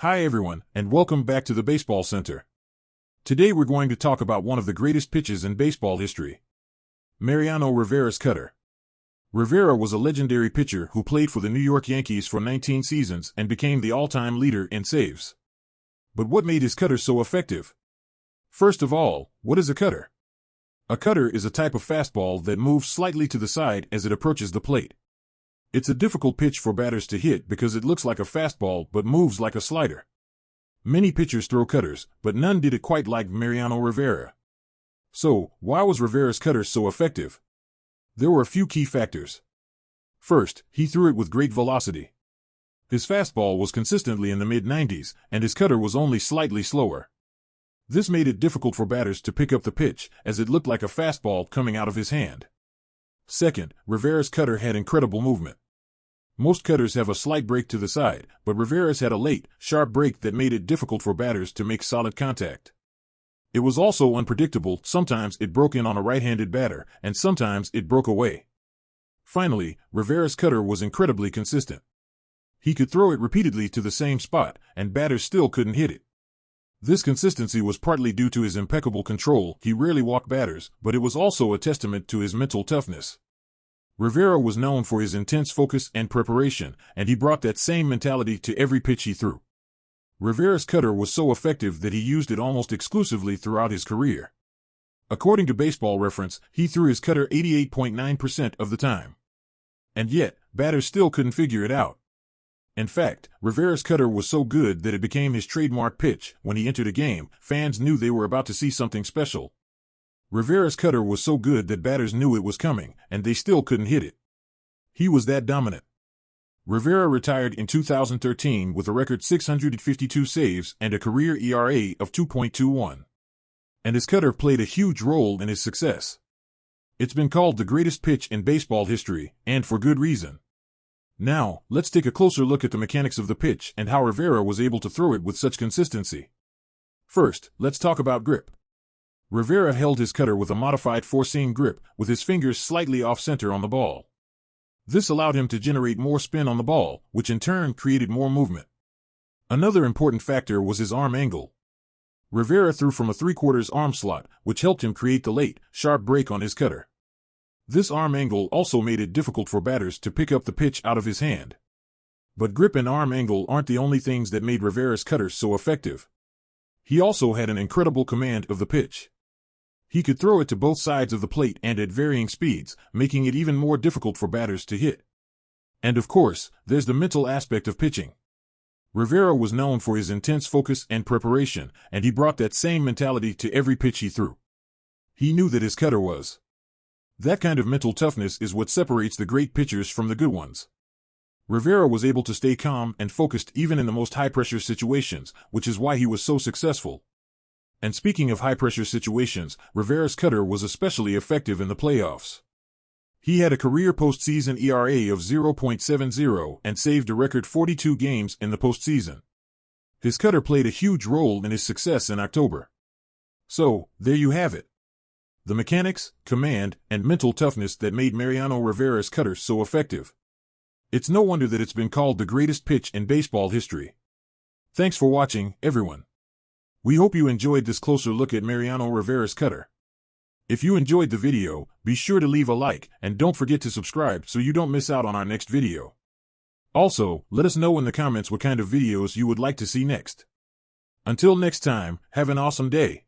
Hi everyone, and welcome back to the Baseball Center. Today we're going to talk about one of the greatest pitches in baseball history. Mariano Rivera's cutter. Rivera was a legendary pitcher who played for the New York Yankees for 19 seasons and became the all-time leader in saves. But what made his cutter so effective? First of all, what is a cutter? A cutter is a type of fastball that moves slightly to the side as it approaches the plate. It's a difficult pitch for batters to hit because it looks like a fastball but moves like a slider. Many pitchers throw cutters, but none did it quite like Mariano Rivera. So, why was Rivera's cutter so effective? There were a few key factors. First, he threw it with great velocity. His fastball was consistently in the mid-90s, and his cutter was only slightly slower. This made it difficult for batters to pick up the pitch, as it looked like a fastball coming out of his hand. Second, Rivera's cutter had incredible movement. Most cutters have a slight break to the side, but Rivera's had a late, sharp break that made it difficult for batters to make solid contact. It was also unpredictable. Sometimes it broke in on a right-handed batter, and sometimes it broke away. Finally, Rivera's cutter was incredibly consistent. He could throw it repeatedly to the same spot, and batters still couldn't hit it. This consistency was partly due to his impeccable control. He rarely walked batters, but it was also a testament to his mental toughness. Rivera was known for his intense focus and preparation, and he brought that same mentality to every pitch he threw. Rivera's cutter was so effective that he used it almost exclusively throughout his career. According to Baseball Reference, he threw his cutter 88.9% of the time. And yet, batters still couldn't figure it out. In fact, Rivera's cutter was so good that it became his trademark pitch. When he entered a game, fans knew they were about to see something special. Rivera's cutter was so good that batters knew it was coming, and they still couldn't hit it. He was that dominant. Rivera retired in 2013 with a record 652 saves and a career ERA of 2.21. And his cutter played a huge role in his success. It's been called the greatest pitch in baseball history, and for good reason. Now, let's take a closer look at the mechanics of the pitch and how Rivera was able to throw it with such consistency. First, let's talk about grip. Rivera held his cutter with a modified four-seam grip, with his fingers slightly off-center on the ball. This allowed him to generate more spin on the ball, which in turn created more movement. Another important factor was his arm angle. Rivera threw from a 3/4 arm slot, which helped him create the late, sharp break on his cutter. This arm angle also made it difficult for batters to pick up the pitch out of his hand. But grip and arm angle aren't the only things that made Rivera's cutter so effective. He also had an incredible command of the pitch. He could throw it to both sides of the plate and at varying speeds, making it even more difficult for batters to hit. And of course, there's the mental aspect of pitching. Rivera was known for his intense focus and preparation, and he brought that same mentality to every pitch he threw. He knew that his cutter was. That kind of mental toughness is what separates the great pitchers from the good ones. Rivera was able to stay calm and focused even in the most high-pressure situations, which is why he was so successful. And speaking of high-pressure situations, Rivera's cutter was especially effective in the playoffs. He had a career postseason ERA of 0.70 and saved a record 42 games in the postseason. His cutter played a huge role in his success in October. So, there you have it. The mechanics, command, and mental toughness that made Mariano Rivera's cutter so effective. It's no wonder that it's been called the greatest pitch in baseball history. Thanks for watching, everyone. We hope you enjoyed this closer look at Mariano Rivera's cutter. If you enjoyed the video, be sure to leave a like, and don't forget to subscribe so you don't miss out on our next video. Also, let us know in the comments what kind of videos you would like to see next. Until next time, have an awesome day.